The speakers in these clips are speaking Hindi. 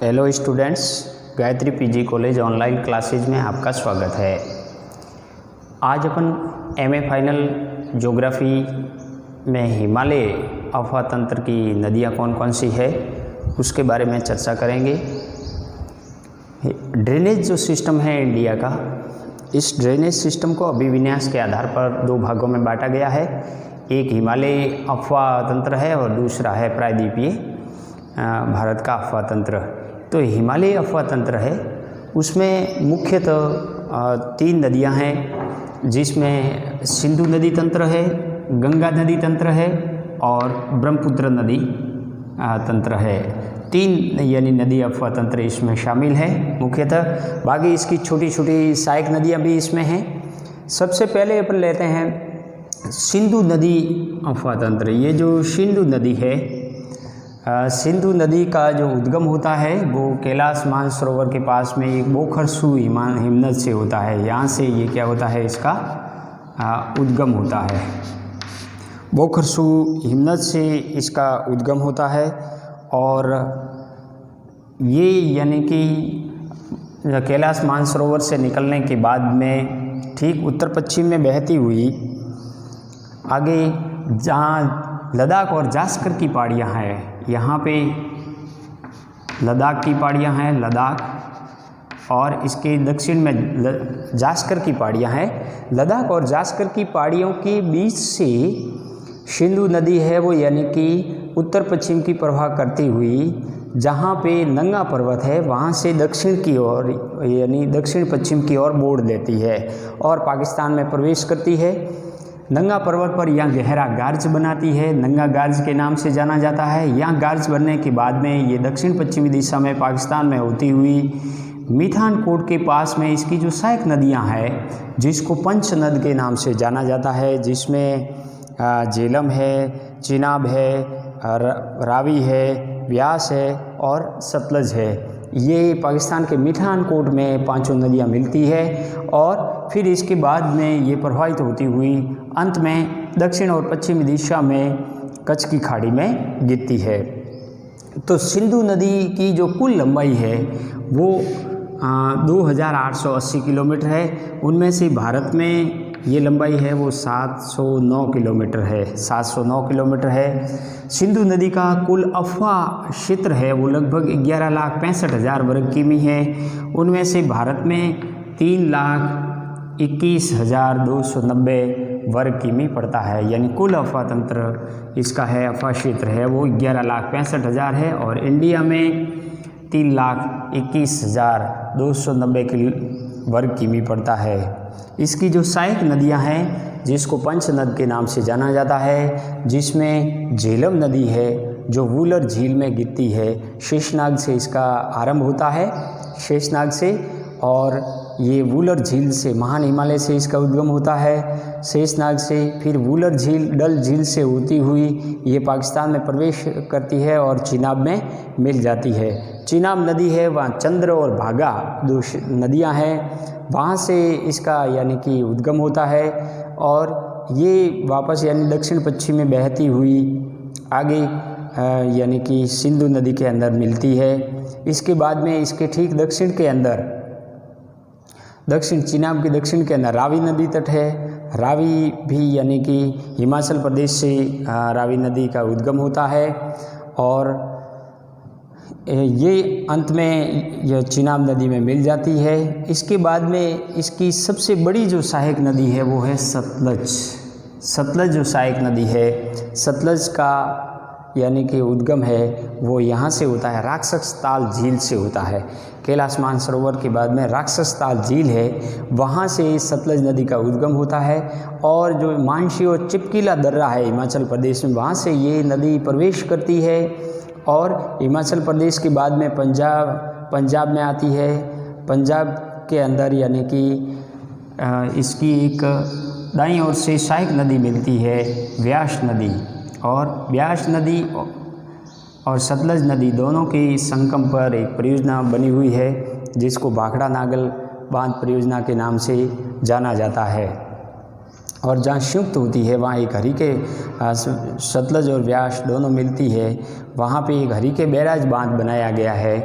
Hello students, Gayatri PG college online classes में आपका स्वागत है। आज अपन एमए फाइनल ज्योग्राफी में हिमालय अफवाह तंत्र की नदियाँ कौन कौन सी है उसके बारे में चर्चा करेंगे। ड्रेनेज जो सिस्टम है इंडिया का, इस ड्रेनेज सिस्टम को अभिविन्यास के आधार पर दो भागों में बांटा गया है। एक हिमालय अफवाह तंत्र है और दूसरा है प्रायद्वीपीय भारत का अफवाह तंत्र। तो हिमालय अफवाह तंत्र है, उसमें मुख्यतः तीन नदियां हैं, जिसमें सिंधु नदी तंत्र है, गंगा नदी तंत्र है और ब्रह्मपुत्र नदी तंत्र है। तीन यानी नदी अफवाह तंत्र इसमें शामिल है मुख्यतः। बाकी इसकी छोटी छोटी सहायक नदियां भी इसमें हैं। सबसे पहले अपन लेते हैं सिंधु नदी अफवाह तंत्र। ये जो सिंधु नदी है, सिंधु नदी का जो उद्गम होता है वो कैलाश मानसरोवर के पास में एक बोखरसू हिमनद से होता है। यहाँ से ये क्या होता है, इसका उद्गम होता है। बोखरसू हिमनद से इसका उद्गम होता है और ये यानी कि कैलाश मानसरोवर से निकलने के बाद में ठीक उत्तर पश्चिम में बहती हुई आगे जहाँ लद्दाख और जास्कर की पहाड़ियाँ हैं, यहाँ पे लद्दाख की पहाड़ियाँ हैं, लद्दाख और इसके दक्षिण में जास्कर की पहाड़ियाँ हैं। लद्दाख और जास्कर की पहाड़ियों के बीच से सिंधु नदी है वो यानी कि उत्तर पश्चिम की प्रवाह करती हुई जहाँ पे नंगा पर्वत है वहाँ से दक्षिण की ओर यानी दक्षिण पश्चिम की ओर मोड़ लेती है और पाकिस्तान में प्रवेश करती है। नंगा पर्वत पर यहाँ गहरा गार्ज बनाती है, नंगा गार्ज के नाम से जाना जाता है। यहाँ गार्ज बनने के बाद में ये दक्षिण पश्चिमी दिशा में पाकिस्तान में होती हुई मिठानकोट के पास में इसकी जो सहायक नदियाँ हैं जिसको पंच नद के नाम से जाना जाता है, जिसमें झेलम है, चिनाब है, रावी है, व्यास है और सतलज है। ये पाकिस्तान के मिठानकोट में पांचों नदियाँ मिलती है और फिर इसके बाद में ये प्रवाहित होती हुई अंत में दक्षिण और पश्चिमी दिशा में कच्छ की खाड़ी में गिरती है। तो सिंधु नदी की जो कुल लंबाई है वो 2880 किलोमीटर है। उनमें से भारत में ये लंबाई है वो 709 किलोमीटर है, 709 किलोमीटर है। सिंधु नदी का कुल अफवाह क्षेत्र है वो लगभग 11,65,000 वर्ग किमी है। उनमें से भारत में 3,21,290 वर्ग किमी पड़ता है, यानी कुल अफवाह तंत्र इसका है, अफवाह क्षेत्र है वो 11,65,000 है और इंडिया में 3,21,290 वर्ग किमी पड़ता है। इसकी जो सहायक नदियां हैं जिसको पंच नद के नाम से जाना जाता है, जिसमें झेलम नदी है जो वूलर झील में गिरती है। शेषनाग से इसका आरंभ होता है, शेषनाग से, और ये वूलर झील से महान हिमालय से इसका उद्गम होता है। शेषनाग से फिर वूलर झील, डल झील से होती हुई ये पाकिस्तान में प्रवेश करती है और चिनाब में मिल जाती है। चिनाब नदी है वहाँ चंद्र और भागा दो नदियाँ हैं, वहाँ से इसका यानी कि उद्गम होता है और ये वापस यानी दक्षिण पश्चिम में बहती हुई आगे यानी कि सिंधु नदी के अंदर मिलती है। इसके बाद में इसके ठीक दक्षिण के अंदर, दक्षिण चिनाब के दक्षिण के अंदर रावी नदी तट है। रावी भी यानी कि हिमाचल प्रदेश से रावी नदी का उद्गम होता है और ये अंत में यह चिनाब नदी में मिल जाती है। इसके बाद में इसकी सबसे बड़ी जो सहायक नदी है वो है सतलज। सतलज जो सहायक नदी है, सतलज का यानी कि उद्गम है वो यहाँ से होता है, राक्षस ताल झील से होता है। कैलाश मानसरोवर के बाद में राक्षस ताल झील है, वहाँ से सतलज नदी का उद्गम होता है और जो मानसी और चिपकीला दर्रा है हिमाचल प्रदेश में, वहाँ से ये नदी प्रवेश करती है और हिमाचल प्रदेश के बाद में पंजाब में आती है। पंजाब के अंदर यानी कि इसकी एक दाईं ओर से सहायक नदी मिलती है व्यास नदी, और व्यास नदी और सतलज नदी दोनों के संगम पर एक परियोजना बनी हुई है जिसको भाखड़ा नागल बांध परियोजना के नाम से जाना जाता है। और जहाँ संयुक्त होती है वहाँ एक हरीके सतलज और व्यास दोनों मिलती है, वहाँ पे एक हरीके बैराज बांध बनाया गया है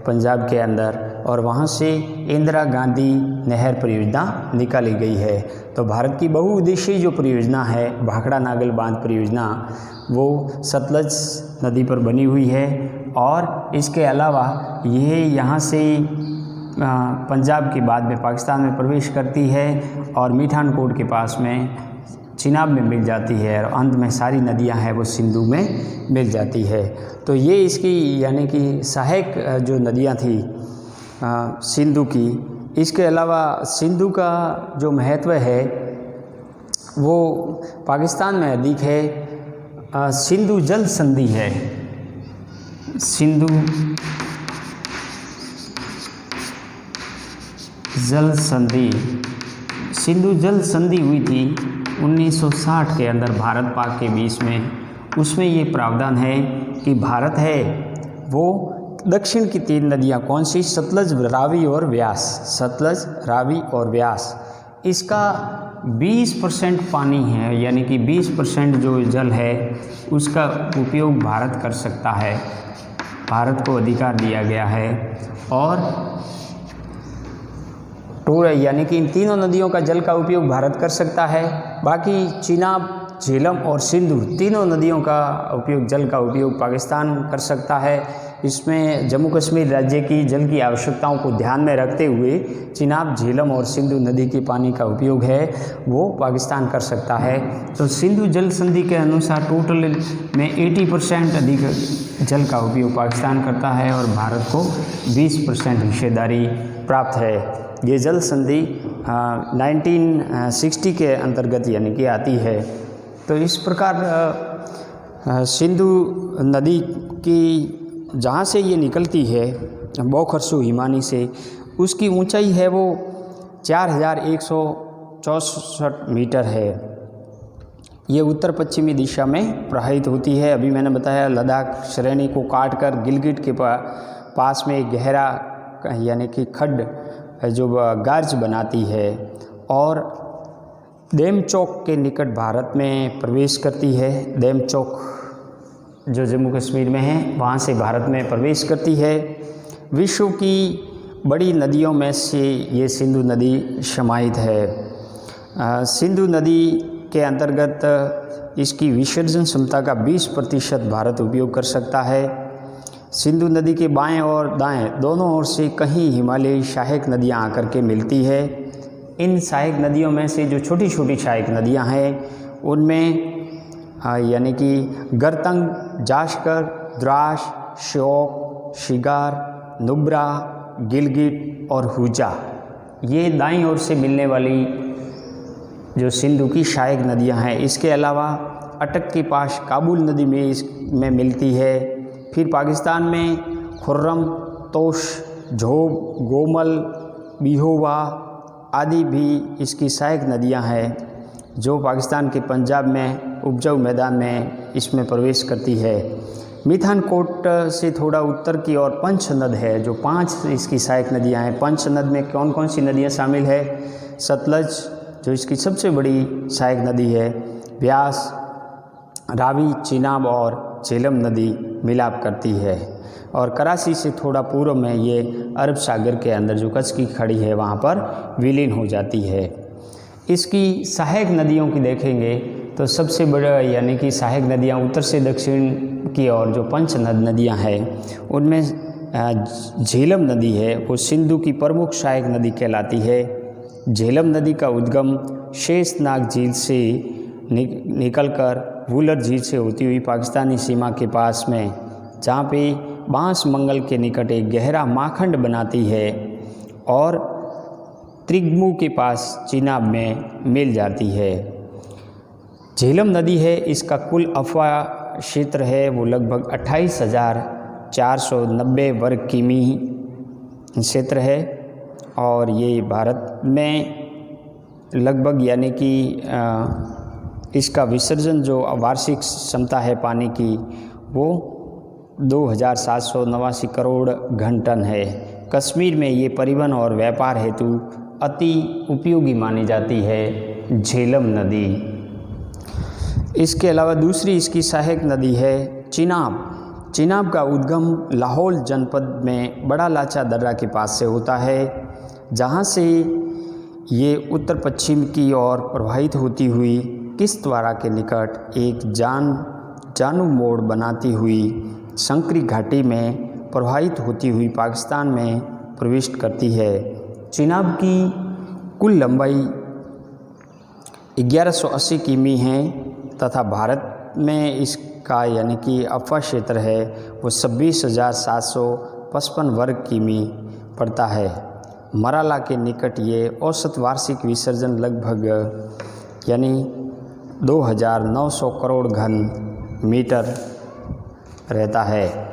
पंजाब के अंदर, और वहाँ से इंदिरा गांधी नहर परियोजना निकाली गई है। तो भारत की बहुउद्देशीय जो परियोजना है भाखड़ा नागल बांध परियोजना, वो सतलज नदी पर बनी हुई है। और इसके अलावा ये यहाँ से पंजाब के बाद में पाकिस्तान में प्रवेश करती है और मीठानकोट के पास में चिनाब में मिल जाती है, और अंत में सारी नदियां हैं वो सिंधु में मिल जाती है। तो ये इसकी यानी कि सहायक जो नदियां थी सिंधु की। इसके अलावा सिंधु का जो महत्व है वो पाकिस्तान में अधिक है। सिंधु जल संधि है, सिंधु जल संधि, सिंधु जल संधि हुई थी 1960 के अंदर भारत पाक के बीच में। उसमें ये प्रावधान है कि भारत है वो दक्षिण की 3 नदियाँ कौन सी, सतलज, रावी और व्यास, सतलज, रावी और व्यास, इसका 20% पानी है, यानी कि 20% जो जल है उसका उपयोग भारत कर सकता है, भारत को अधिकार दिया गया है। और यानी कि इन तीनों नदियों का जल का उपयोग भारत कर सकता है। बाकी चिनाब, झेलम और सिंधु तीनों नदियों का उपयोग, जल का उपयोग पाकिस्तान कर सकता है। इसमें जम्मू कश्मीर राज्य की जल की आवश्यकताओं को ध्यान में रखते हुए चिनाब, झेलम और सिंधु नदी के पानी का उपयोग है वो पाकिस्तान कर सकता है। तो सिंधु जल संधि के अनुसार टोटल में 80% अधिक जल का उपयोग पाकिस्तान करता है और भारत को 20% हिस्सेदारी प्राप्त है। ये जल संधि 1960 के अंतर्गत यानी कि आती है। तो इस प्रकार सिंधु नदी की जहाँ से ये निकलती है बोखरसू हिमानी से, उसकी ऊंचाई है वो 4164 मीटर है। ये उत्तर पश्चिमी दिशा में प्रवाहित होती है। अभी मैंने बताया लद्दाख श्रेणी को काटकर गिलगिट के पास में एक गहरा यानी कि खड्ड जो गार्ज बनाती है और देमचौक के निकट भारत में प्रवेश करती है। देमचौक जो जम्मू कश्मीर में है वहाँ से भारत में प्रवेश करती है। विश्व की बड़ी नदियों में से ये सिंधु नदी समाहित है। सिंधु नदी के अंतर्गत इसकी विसर्जन क्षमता का 20% भारत उपयोग कर सकता है। सिंधु नदी के बाएं और दाएं दोनों ओर से कहीं हिमालयी सहायक नदियां आकर के मिलती है। इन सहायक नदियों में से जो छोटी छोटी सहायक नदियां हैं उनमें यानी कि गरतंग, जाश्कर, द्रास, श्योक, शिगार, नुब्रा, गिलगिट और हुजा, ये दाईं ओर से मिलने वाली जो सिंधु की सहायक नदियां हैं। इसके अलावा अटक के पास काबुल नदी में इसमें मिलती है। फिर पाकिस्तान में खुर्रम, तोश, झोब, गोमल, बिहोवा आदि भी इसकी सहायक नदियां हैं जो पाकिस्तान के पंजाब में उपजाऊ मैदान में इसमें प्रवेश करती है। मीठानकोट से थोड़ा उत्तर की ओर पंचनद है जो 5 इसकी सहायक नदियां हैं। पंचनद में कौन कौन सी नदियां शामिल है? सतलज जो इसकी सबसे बड़ी सहायक नदी है, व्यास, रावी, चिनाब और झेलम नदी मिलाप करती है। और कराची से थोड़ा पूर्व में ये अरब सागर के अंदर जो कच्छ की खाड़ी है वहाँ पर विलीन हो जाती है। इसकी सहायक नदियों की देखेंगे तो सबसे बड़ा यानी कि सहायक नदियाँ उत्तर से दक्षिण की ओर जो पंचनद नदियाँ हैं उनमें झेलम नदी है वो सिंधु की प्रमुख सहायक नदी कहलाती है। झेलम नदी का उद्गम शेषनाग झील से निकलकर वुलर झील से होती हुई पाकिस्तानी सीमा के पास में जहाँ पे बांस मंगल के निकट एक गहरा माखंड बनाती है और त्रिगमू के पास चिनाब में मिल जाती है। झेलम नदी है, इसका कुल अफवा क्षेत्र है वो लगभग 28,490 वर्ग किमी क्षेत्र है और ये भारत में लगभग यानी कि इसका विसर्जन जो वार्षिक क्षमता है पानी की वो 2,789 करोड़ घन टन है। कश्मीर में ये परिवहन और व्यापार हेतु अति उपयोगी मानी जाती है। झेलम नदी। इसके अलावा दूसरी इसकी सहायक नदी है चिनाब। चिनाब का उद्गम लाहौल जनपद में बड़ा लाचा दर्रा के पास से होता है, जहाँ से ये उत्तर पश्चिम की ओर प्रवाहित होती हुई किश्तवाड़ा के निकट एक जानू मोड़ बनाती हुई संकरी घाटी में प्रवाहित होती हुई पाकिस्तान में प्रविष्ट करती है। चिनाब की कुल लंबाई 1180 किमी है तथा भारत में इसका यानी कि अफवा क्षेत्र है वो 26,755 वर्ग किमी पड़ता है। मराला के निकट ये औसत वार्षिक विसर्जन लगभग यानी 2,900 करोड़ घन मीटर रहता है।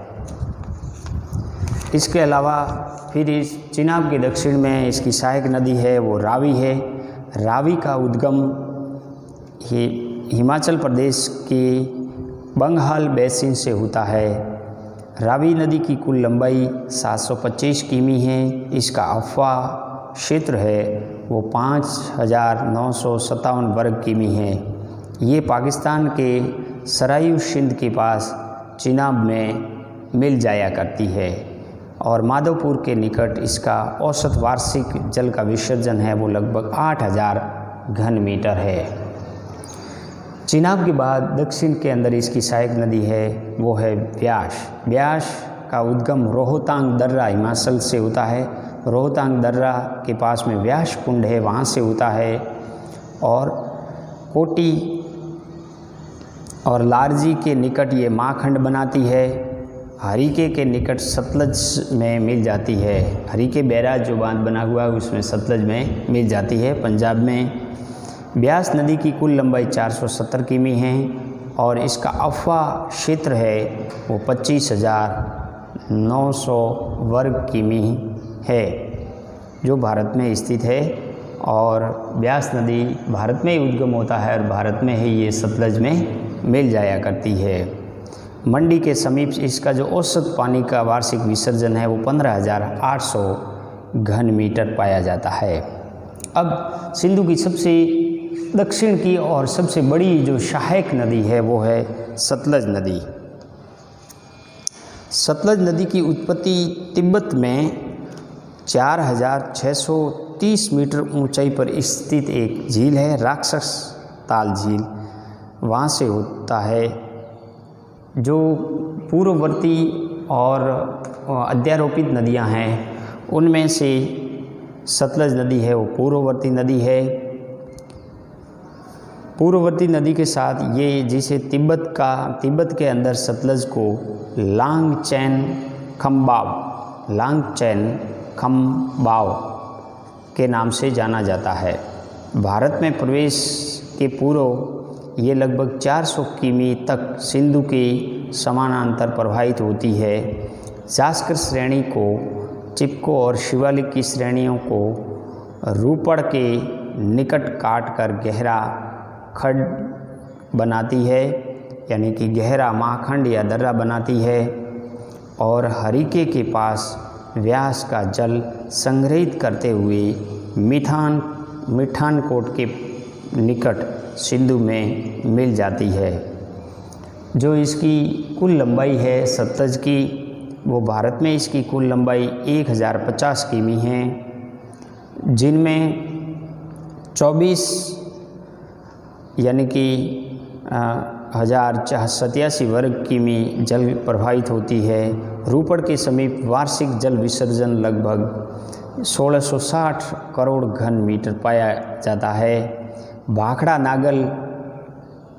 इसके अलावा फिर इस चिनाब के दक्षिण में इसकी सहायक नदी है वो रावी है। रावी का उद्गम हिमाचल प्रदेश के बंगाल बेसिन से होता है। रावी नदी की कुल लंबाई 725 किमी है। इसका अफवाह क्षेत्र है वो 5,957 वर्ग किमी है। ये पाकिस्तान के सरायू सिंध के पास चिनाब में मिल जाया करती है और माधवपुर के निकट इसका औसत वार्षिक जल का विसर्जन है वो लगभग 8,000 घन मीटर है। चिनाब के बाद दक्षिण के अंदर इसकी सहायक नदी है वो है ब्यास। ब्यास का उद्गम रोहतांग दर्रा हिमाचल से होता है। रोहतांग दर्रा के पास में व्यास कुंड है, वहाँ से होता है और कोटी और लारजी के निकट ये माखंड बनाती है। हरीके के निकट सतलज में मिल जाती है। हरीके बैराज जो बांध बना हुआ है उसमें सतलज में मिल जाती है पंजाब में। ब्यास नदी की कुल लंबाई 470 किमी है और इसका अफवाह क्षेत्र है वो 25,900 वर्ग किमी है जो भारत में स्थित है। और ब्यास नदी भारत में ही उद्गम होता है और भारत में ही ये सतलज में मिल जाया करती है। मंडी के समीप इसका जो औसत पानी का वार्षिक विसर्जन है वो 15,800 घन मीटर पाया जाता है। अब सिंधु की सबसे दक्षिण की और सबसे बड़ी जो सहायक नदी है वो है सतलज नदी। सतलज नदी की उत्पत्ति तिब्बत में 4,630 मीटर ऊंचाई पर स्थित एक झील है, राक्षस ताल झील, वहाँ से होता है। जो पूर्ववर्ती और अध्यारोपित नदियाँ हैं उनमें से सतलज नदी है वो पूर्ववर्ती नदी है। पूर्ववर्ती नदी के साथ ये जिसे तिब्बत के अंदर सतलज को लांगचैन खम्बाव के नाम से जाना जाता है। भारत में प्रवेश के पूर्व ये लगभग 400 किमी तक सिंधु के समानांतर प्रवाहित होती है। जास्कर श्रेणी को, चिपको और शिवालिक की श्रेणियों को रूपड़ के निकट काट कर गहरा खड बनाती है यानी कि गहरा महाखंड या दर्रा बनाती है और हरीके के पास व्यास का जल संग्रहित करते हुए मिठानकोट के निकट सिंधु में मिल जाती है। जो इसकी कुल लंबाई है सतलज की वो भारत में इसकी कुल लंबाई 1,050 किमी है, जिनमें 24 यानी कि 1,087 वर्ग किमी जल प्रवाहित होती है। रूपड़ के समीप वार्षिक जल विसर्जन लगभग 1,660 करोड़ घन मीटर पाया जाता है। भाखड़ा नागल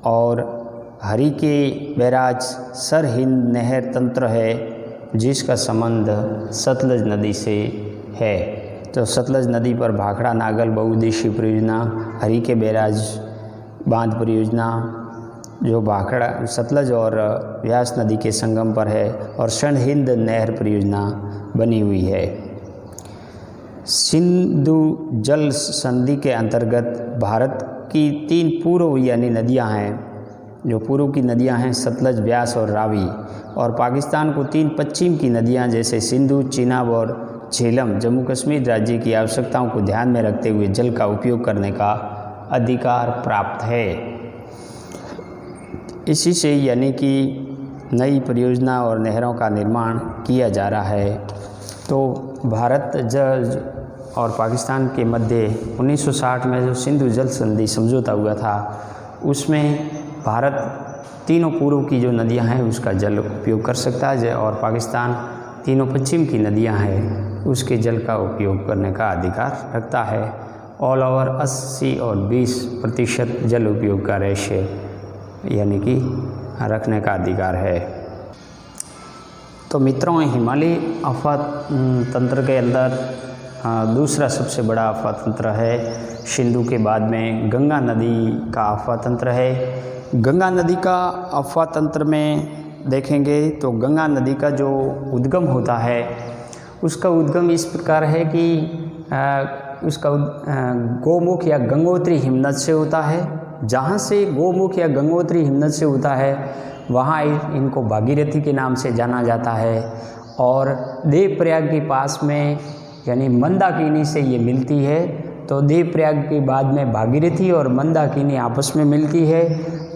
और हरीके बैराज सरहिंद नहर तंत्र है जिसका संबंध सतलज नदी से है। तो सतलज नदी पर भाखड़ा नागल बहुउद्देशीय परियोजना, हरीके बैराज बांध परियोजना जो भाखड़ा सतलज और व्यास नदी के संगम पर है और सरहिंद नहर परियोजना बनी हुई है। सिंधु जल संधि के अंतर्गत भारत की 3 पूर्व यानी नदियां हैं, जो पूर्व की नदियां हैं सतलज, व्यास और रावी, और पाकिस्तान को 3 पश्चिम की नदियां जैसे सिंधु, चिनाब और झेलम जम्मू कश्मीर राज्य की आवश्यकताओं को ध्यान में रखते हुए जल का उपयोग करने का अधिकार प्राप्त है। इसी से यानी कि नई परियोजना और नहरों का निर्माण किया जा रहा है। तो भारत जल और पाकिस्तान के मध्य 1960 में जो सिंधु जल संधि समझौता हुआ था, उसमें भारत तीनों पूर्व की जो नदियां हैं उसका जल उपयोग कर सकता है और पाकिस्तान तीनों पश्चिम की नदियां हैं उसके जल का उपयोग करने का अधिकार रखता है। ऑल ओवर 80 और 20% जल उपयोग का रेशे यानी कि रखने का अधिकार है। तो मित्रों, हिमालयी अफवाह तंत्र के अंदर दूसरा सबसे बड़ा अफवाह तंत्र है, सिंधु के बाद में गंगा नदी का अफवाह तंत्र है। गंगा नदी का अफवाह तंत्र में देखेंगे तो गंगा नदी का जो उद्गम होता है उसका उद्गम इस प्रकार है कि उसका गोमुख या गंगोत्री हिमनद से होता है। जहाँ से गोमुख या गंगोत्री हिमनद से होता है वहाँ इनको भागीरथी के नाम से जाना जाता है। और देवप्रयाग के पास में यानी मंदाकिनी से ये मिलती है। तो देवप्रयाग के बाद में भागीरथी और मंदाकिनी आपस में मिलती है,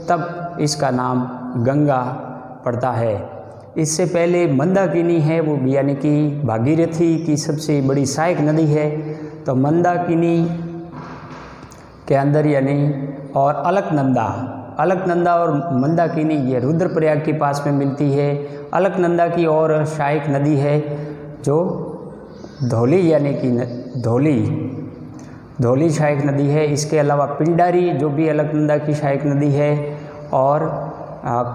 तब इसका नाम गंगा पड़ता है। इससे पहले मंदाकिनी है वो यानी कि भागीरथी की सबसे बड़ी सहायक नदी है। तो मंदाकिनी के अंदर यानी और अलकनंदा और मंदाकिनी ये रुद्रप्रयाग के पास में मिलती है। अलकनंदा की और सहायक नदी है जो धौली यानी कि धौली सहायक नदी है। इसके अलावा पिंडारी जो भी अलकनंदा की सहायक नदी है और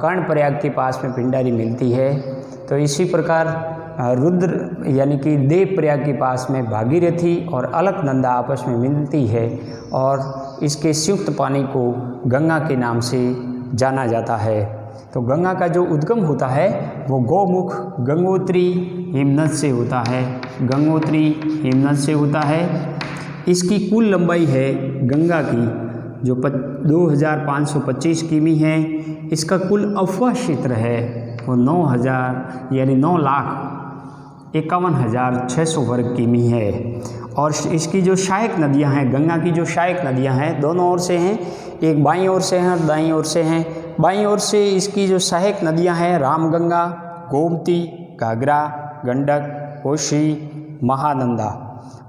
कर्णप्रयाग के पास में पिंडारी मिलती है। तो इसी प्रकार रुद्र यानी कि देवप्रयाग के पास में भागीरथी और अलकनंदा आपस में मिलती है और इसके संयुक्त पानी को गंगा के नाम से जाना जाता है। तो गंगा का जो उद्गम होता है वो गोमुख गंगोत्री हिमनद से होता है, गंगोत्री हिमनद से होता है। इसकी कुल लंबाई है गंगा की जो 2525 किमी है। इसका कुल अफवाह क्षेत्र है वो 9000 यानी 9,51,600 वर्ग किमी है। और इसकी जो सहायक नदियां हैं, गंगा की जो सहायक नदियां हैं दोनों ओर से हैं, एक बाईं ओर से हैं और दाईं ओर से हैं। बाईं ओर से इसकी जो सहायक नदियां हैं रामगंगा, गोमती, घाघरा, गंडक, कोसी, महानंदा,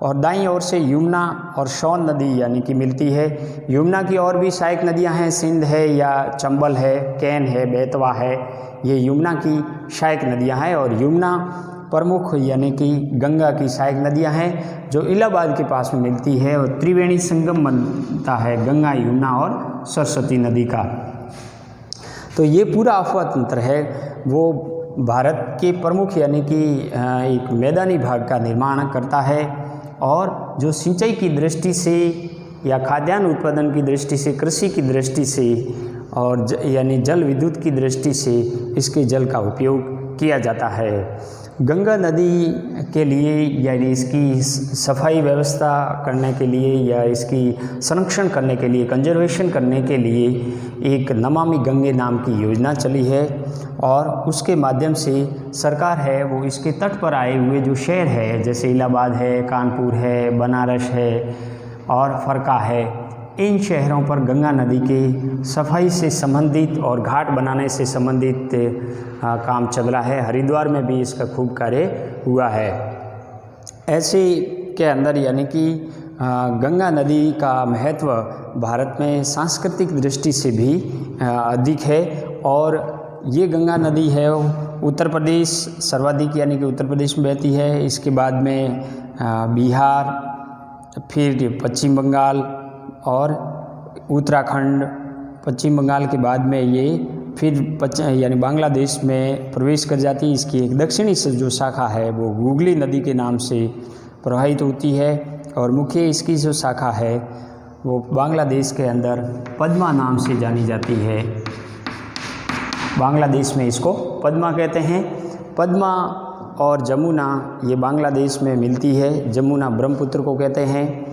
और दाईं ओर से यमुना और सोन नदी यानी कि मिलती है। यमुना की और भी सहायक नदियां हैं, सिंध है या चंबल है, कैन है, बेतवा है, ये यमुना की सहायक नदियां हैं। और यमुना प्रमुख यानी कि गंगा की सहायक नदियां हैं जो इलाहाबाद के पास में मिलती है और त्रिवेणी संगम बनता है गंगा, यमुना और सरस्वती नदी का। तो ये पूरा अफवाह तंत्र है वो भारत के प्रमुख यानी कि एक मैदानी भाग का निर्माण करता है और जो सिंचाई की दृष्टि से या खाद्यान्न उत्पादन की दृष्टि से, कृषि की दृष्टि से और यानी जल विद्युत की दृष्टि से इसके जल का उपयोग किया जाता है। गंगा नदी के लिए यानी इसकी सफाई व्यवस्था करने के लिए या इसकी संरक्षण करने के लिए, कंजर्वेशन करने के लिए एक नमामि गंगे नाम की योजना चली है और उसके माध्यम से सरकार है वो इसके तट पर आए हुए जो शहर है जैसे इलाहाबाद है, कानपुर है, बनारस है और फरका है, इन शहरों पर गंगा नदी के सफाई से संबंधित और घाट बनाने से संबंधित काम चल रहा है। हरिद्वार में भी इसका खूब कार्य हुआ है। ऐसे के अंदर यानी कि गंगा नदी का महत्व भारत में सांस्कृतिक दृष्टि से भी अधिक है और ये गंगा नदी है उत्तर प्रदेश सर्वाधिक यानी कि उत्तर प्रदेश में बहती है। इसके बाद में बिहार, फिर पश्चिम बंगाल और उत्तराखंड, पश्चिम बंगाल के बाद में ये फिर यानी बांग्लादेश में प्रवेश कर जाती है। इसकी एक दक्षिणी से जो शाखा है वो हुगली नदी के नाम से प्रवाहित होती है और मुख्य इसकी जो शाखा है वो बांग्लादेश के अंदर पद्मा नाम से जानी जाती है। बांग्लादेश में इसको पद्मा कहते हैं। पद्मा और जमुना ये बांग्लादेश में मिलती है, जमुना ब्रह्मपुत्र को कहते हैं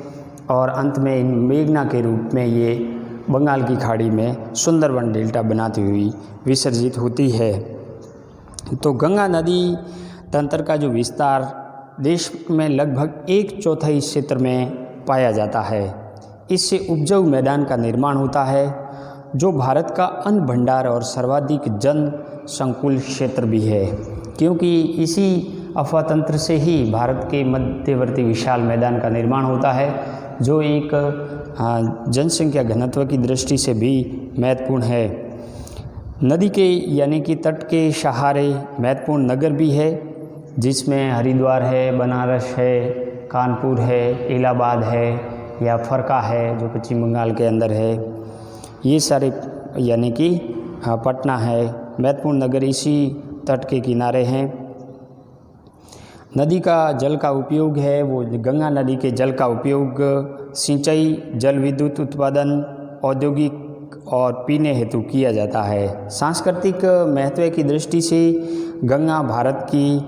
और अंत में मेघना के रूप में ये बंगाल की खाड़ी में सुंदरबन डेल्टा बनाती हुई विसर्जित होती है। तो गंगा नदी तंत्र का जो विस्तार देश में लगभग 1/4 क्षेत्र में पाया जाता है। इससे उपजाऊ मैदान का निर्माण होता है, जो भारत का अन्न भंडार और सर्वाधिक जन संकुल क्षेत्र भी है, क्योंकि इसी अफवाह तंत्र से ही भारत के मध्यवर्ती विशाल मैदान का निर्माण होता है, जो एक जनसंख्या घनत्व की दृष्टि से भी महत्वपूर्ण है। नदी के यानी कि तट के सहारे महत्वपूर्ण नगर भी है, जिसमें हरिद्वार है, बनारस है, कानपुर है, इलाहाबाद है या फरका है जो पश्चिम बंगाल के अंदर है। ये सारे यानी कि पटना है, महत्वपूर्ण नगर इसी तट के किनारे हैं। नदी का जल का उपयोग है वो गंगा नदी के जल का उपयोग सिंचाई, जल विद्युत उत्पादन, औद्योगिक और पीने हेतु किया जाता है। सांस्कृतिक महत्व की दृष्टि से गंगा भारत की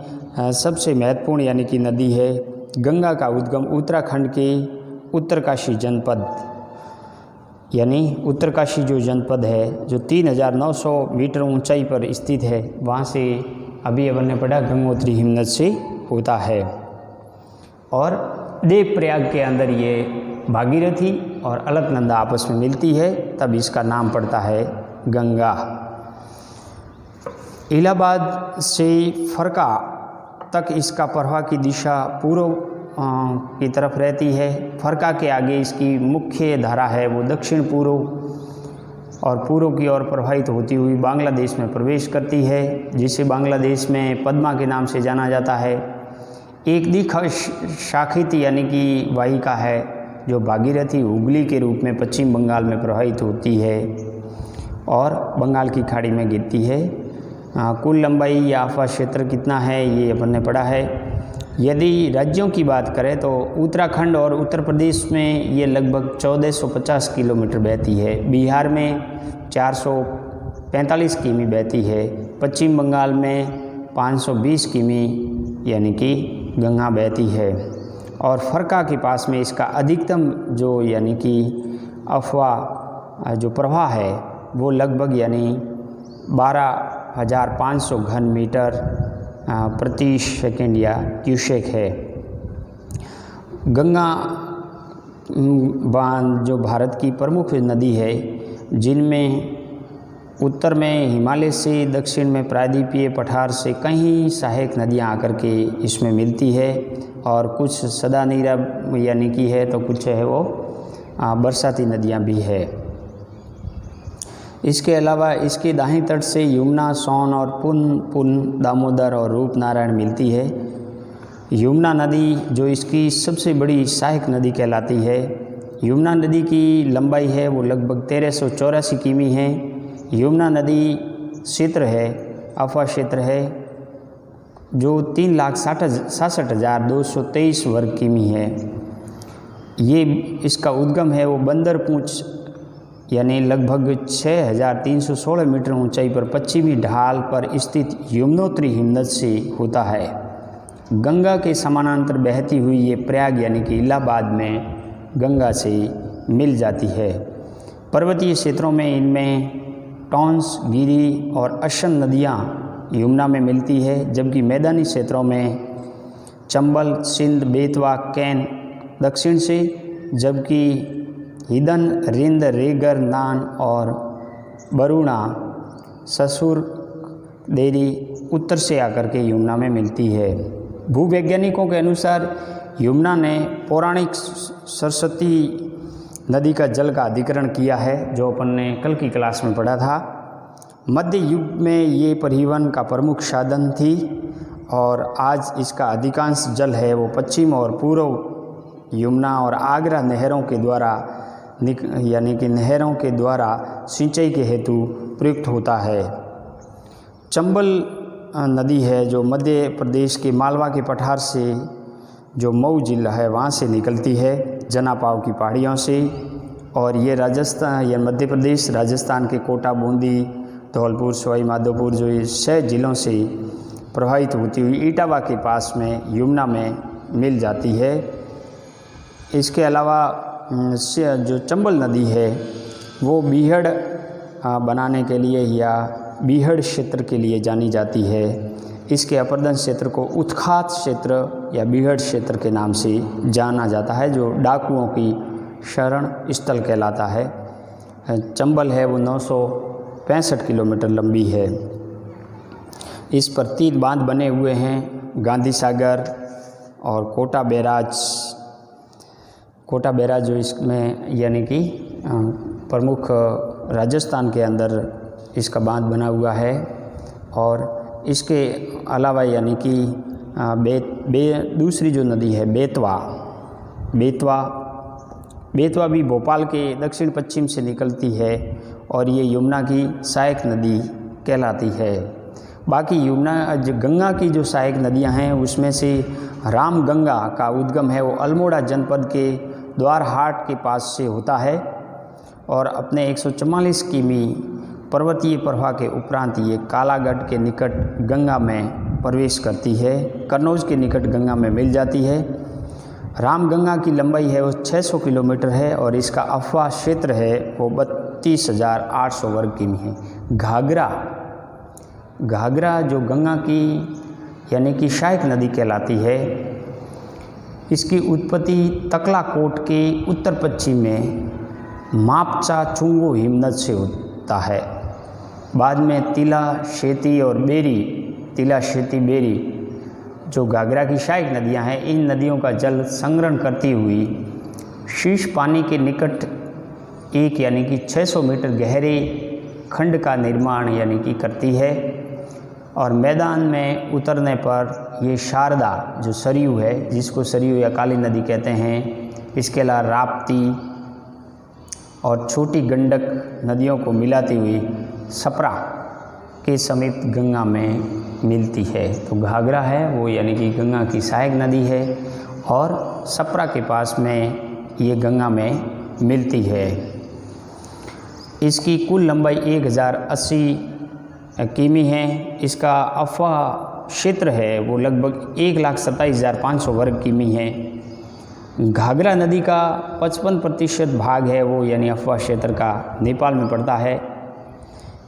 सबसे महत्वपूर्ण यानी कि नदी है। गंगा का उद्गम उत्तराखंड के उत्तरकाशी जनपद यानी उत्तरकाशी जो जनपद है, जो 3900 मीटर ऊंचाई पर स्थित है, वहाँ से अभी अपन ने पढ़ा गंगोत्री हिमनद से होता है। और देवप्रयाग के अंदर ये भागीरथी और अलकनंदा आपस में मिलती है, तब इसका नाम पड़ता है गंगा। इलाहाबाद से फरका तक इसका प्रवाह की दिशा पूर्व की तरफ रहती है। फरका के आगे इसकी मुख्य धारा है वो दक्षिण पूर्व और पूर्व की ओर प्रवाहित होती हुई बांग्लादेश में प्रवेश करती है, जिसे बांग्लादेश में पद्मा के नाम से जाना जाता है। एक शाखित यानी कि वाहिका है जो भागीरथी हुगली के रूप में पश्चिम बंगाल में प्रवाहित होती है और बंगाल की खाड़ी में गिरती है। कुल लंबाई या आफा क्षेत्र कितना है ये अपन ने पढ़ा है। यदि राज्यों की बात करें तो उत्तराखंड और उत्तर प्रदेश में ये लगभग 1450 किलोमीटर बहती है। बिहार में 445 किमी बहती है। पश्चिम बंगाल में 520 किमी यानी कि गंगा बहती है। और फरका के पास में इसका अधिकतम जो यानी कि अफवाह जो प्रवाह है वो लगभग यानी 12,500 घन मीटर प्रति सेकेंड या क्यूसेक है। गंगा जो भारत की प्रमुख नदी है, जिनमें उत्तर में हिमालय से, दक्षिण में प्रायद्वीपीय पठार से कई सहायक नदियां आकर के इसमें मिलती है और कुछ सदा नीरा यानी कि है तो कुछ है वो बरसाती नदियां भी है। इसके अलावा इसके दाहिने तट से यमुना, सोन और पुन, दामोदर और रूपनारायण मिलती है। यमुना नदी जो इसकी सबसे बड़ी सहायक नदी कहलाती है। यमुना नदी की लंबाई है वो लगभग 1384 किमी है। यमुना नदी क्षेत्र है, अफवाह क्षेत्र है, जो 3,67,223 वर्ग किमी है। ये इसका उद्गम है वो बंदर पूंछ यानी लगभग 6,316 मीटर ऊंचाई पर पश्चिमी ढाल पर स्थित यमुनोत्री हिमनद से होता है। गंगा के समानांतर बहती हुई ये प्रयाग यानी कि इलाहाबाद में गंगा से मिल जाती है। पर्वतीय क्षेत्रों में इनमें टॉन्स, गिरी और अशन नदियाँ यमुना में मिलती है, जबकि मैदानी क्षेत्रों में चंबल, सिंध, बेतवा, कैन दक्षिण से, जबकि हिदन, रिंद, रेगर, नान और बरुणा, ससुर, देरी उत्तर से आकर के यमुना में मिलती है। भूवैज्ञानिकों के अनुसार यमुना ने पौराणिक सरस्वती नदी का जल का अधिकरण किया है, जो अपन ने कल की क्लास में पढ़ा था। मध्य युग में ये परिवहन का प्रमुख साधन थी और आज इसका अधिकांश जल है वो पश्चिम और पूर्व यमुना और आगरा नहरों के द्वारा यानी कि नहरों के द्वारा सिंचाई के हेतु प्रयुक्त होता है। चंबल नदी है जो मध्य प्रदेश के मालवा के पठार से, जो मऊ जिला है वहाँ से निकलती है, जनापाव की पहाड़ियों से, और ये राजस्थान या मध्य प्रदेश, राजस्थान के कोटा, बूंदी, धौलपुर, सवाई माधोपुर जो ये 6 जिलों से प्रवाहित होती हुई इटावा के पास में यमुना में मिल जाती है। इसके अलावा जो चंबल नदी है वो बीहड़ बनाने के लिए या बीहड़ क्षेत्र के लिए जानी जाती है। इसके अपर्दन क्षेत्र को उत्खात क्षेत्र या बीहड़ क्षेत्र के नाम से जाना जाता है, जो डाकुओं की शरण स्थल कहलाता है। चंबल है वो 965 किलोमीटर लंबी है। इस पर 3 बांध बने हुए हैं, गांधी सागर और कोटा बैराज जो इसमें यानी कि प्रमुख राजस्थान के अंदर इसका बांध बना हुआ है। और इसके अलावा यानी कि दूसरी जो नदी है बेतवा भी भोपाल के दक्षिण पश्चिम से निकलती है और ये यमुना की सहायक नदी कहलाती है। बाकी गंगा की जो सहायक नदियां हैं उसमें से रामगंगा का उद्गम है वो अल्मोड़ा जनपद के द्वारहाट के पास से होता है और अपने 144 किमी पर्वतीय प्रवाह के उपरांत ये कालागढ़ के निकट गंगा में प्रवेश करती है, कन्नौज के निकट गंगा में मिल जाती है। रामगंगा की लंबाई है वो 600 किलोमीटर है और इसका अफवाह क्षेत्र है वो 32,800 वर्ग किमी है। घाघरा जो गंगा की यानी कि सहायक नदी कहलाती है, इसकी उत्पत्ति तकलाकोट के उत्तर पश्चिम में मापचा चुंगो हिमनद से होता है। बाद में तिला शेती बेरी जो घाघरा की सहायक नदियां हैं, इन नदियों का जल संग्रहण करती हुई शीर्ष पानी के निकट एक यानी कि 600 मीटर गहरे खंड का निर्माण यानी कि करती है और मैदान में उतरने पर ये शारदा जो सरयू है, जिसको सरयू या काली नदी कहते हैं, इसके अलावा राप्ती और छोटी गंडक नदियों को मिलाती हुई सप्रा के समीप गंगा में मिलती है। तो घाघरा है वो यानी कि गंगा की सहायक नदी है और सप्रा के पास में ये गंगा में मिलती है। इसकी कुल लंबाई 1080 किमी है। इसका अफवाह क्षेत्र है वो लगभग 1,27,500 वर्ग किमी है। घाघरा नदी का 55% भाग है वो यानी अफवाह क्षेत्र का नेपाल में पड़ता है,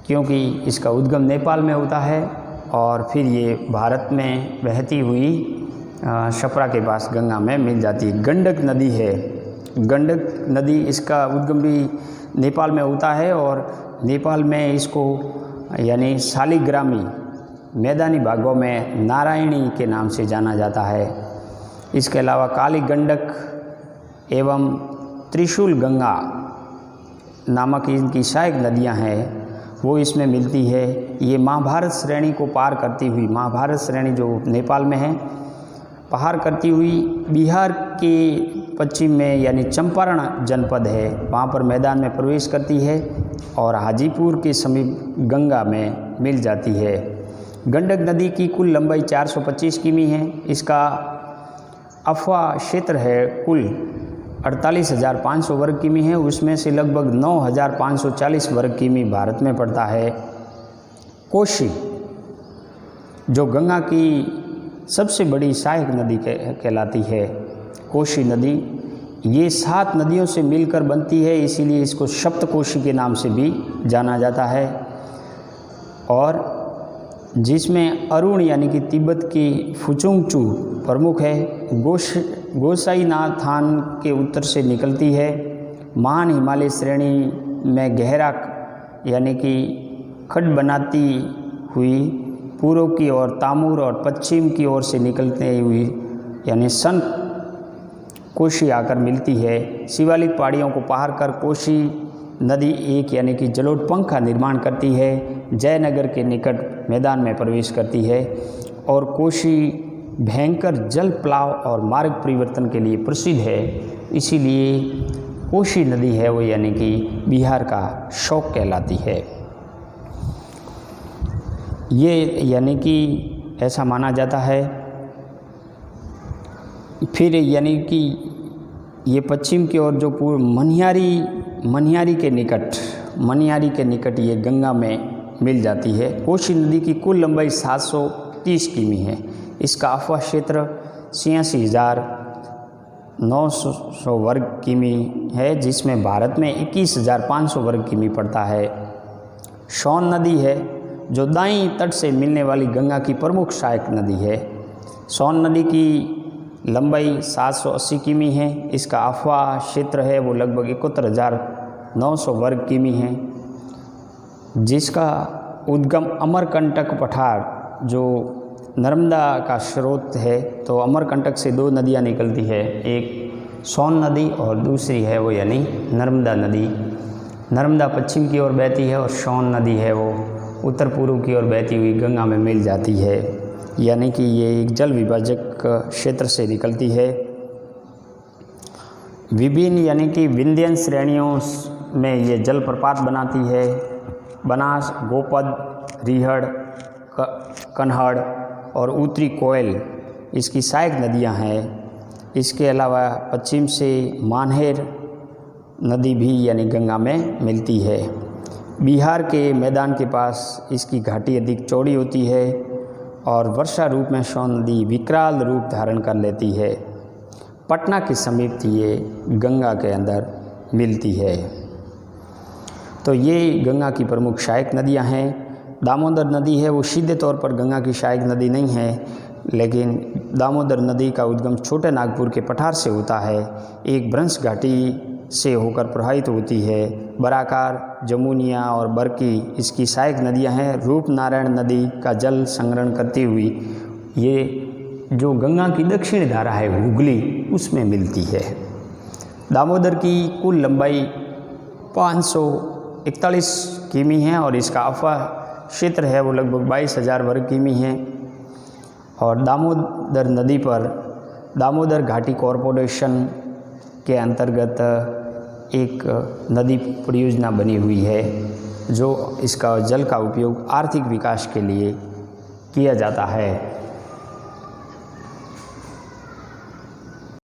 क्योंकि इसका उद्गम नेपाल में होता है और फिर ये भारत में बहती हुई छपरा के पास गंगा में मिल जाती है। गंडक नदी है, गंडक नदी इसका उद्गम भी नेपाल में होता है और नेपाल में इसको यानी शालिग्रामी मैदानी भागों में नारायणी के नाम से जाना जाता है। इसके अलावा काली गंडक एवं त्रिशूल गंगा नामक इनकी सहायक नदियां हैं वो इसमें मिलती है। ये महाभारत श्रेणी को पार करती हुई, महाभारत श्रेणी जो नेपाल में है, पार करती हुई बिहार के पश्चिम में यानी चंपारण जनपद है, वहाँ पर मैदान में प्रवेश करती है और हाजीपुर के समीप गंगा में मिल जाती है। गंडक नदी की कुल लंबाई 425 किमी है। इसका अफवाह क्षेत्र है कुल 48,500 वर्ग किमी है, उसमें से लगभग 9,540 वर्ग किमी भारत में पड़ता है। कोशी जो गंगा की सबसे बड़ी सहायक नदी कहलाती है, कोशी नदी ये 7 नदियों से मिलकर बनती है, इसीलिए इसको सप्तकोशी के नाम से भी जाना जाता है। और जिसमें अरुण यानी कि तिब्बत की फुचुंगचू प्रमुख है। गोसाईनाथान के उत्तर से निकलती है। महान हिमालय श्रेणी में गहरा यानी कि खड्ड बनाती हुई पूर्व की ओर तामूर और पश्चिम की ओर से निकलते हुई यानी सन कोशी आकर मिलती है। शिवालिक पहाड़ियों को पार कर कोशी नदी एक यानी कि जलोढ़ का निर्माण करती है, जयनगर के निकट मैदान में प्रवेश करती है और कोशी भयंकर जल प्लाव और मार्ग परिवर्तन के लिए प्रसिद्ध है। इसीलिए कोशी नदी है वो यानी कि बिहार का शौक कहलाती है। ये यानी कि ऐसा माना जाता है। फिर यानी कि ये पश्चिम की ओर जो पूर्व मनिहारी के निकट ये गंगा में मिल जाती है। कोशी नदी की कुल लंबाई 730 किमी है। इसका अफवाह क्षेत्र 86,900 वर्ग किमी है, जिसमें भारत में 21,500 वर्ग किमी पड़ता है। सोन नदी है जो दाईं तट से मिलने वाली गंगा की प्रमुख सहायक नदी है। सोन नदी की लंबाई 780 किमी है। इसका अफवाह क्षेत्र है वो लगभग 71,900 वर्ग किमी है, जिसका उद्गम अमरकंटक पठार जो नर्मदा का स्रोत है। तो अमरकंटक से दो नदियां निकलती है, एक सोन नदी और दूसरी है वो यानी नर्मदा नदी। नर्मदा पश्चिम की ओर बहती है और सोन नदी है वो उत्तर पूर्व की ओर बहती हुई गंगा में मिल जाती है, यानी कि ये एक जल विभाजक क्षेत्र से निकलती है। विभिन्न यानी कि विंध्यन श्रेणियों में ये जलप्रपात बनाती है। बनास, गोपद, रीहड़, कन्हड़ और उत्तरी कोयल इसकी सहायक नदियां हैं। इसके अलावा पश्चिम से मानहेर नदी भी यानी गंगा में मिलती है। बिहार के मैदान के पास इसकी घाटी अधिक चौड़ी होती है और वर्षा रूप में सोन नदी विकराल रूप धारण कर लेती है। पटना के समीप ये गंगा के अंदर मिलती है। तो ये गंगा की प्रमुख सहायक नदियां हैं। दामोदर नदी है वो सीधे तौर पर गंगा की सहायक नदी नहीं है, लेकिन दामोदर नदी का उद्गम छोटे नागपुर के पठार से होता है। एक भ्रंश घाटी से होकर प्रवाहित होती है। बराकार, जमुनिया और बरकी इसकी सहायक नदियां हैं। रूपनारायण नदी का जल संग्रहण करती हुई ये जो गंगा की दक्षिण धारा है हुगली उसमें मिलती है। दामोदर की कुल लंबाई 541 किमी है और इसका अफवाह क्षेत्र है वो लगभग 22,000 वर्ग किमी है। और दामोदर नदी पर दामोदर घाटी कॉरपोरेशन के अंतर्गत एक नदी परियोजना बनी हुई है, जो इसका जल का उपयोग आर्थिक विकास के लिए किया जाता है।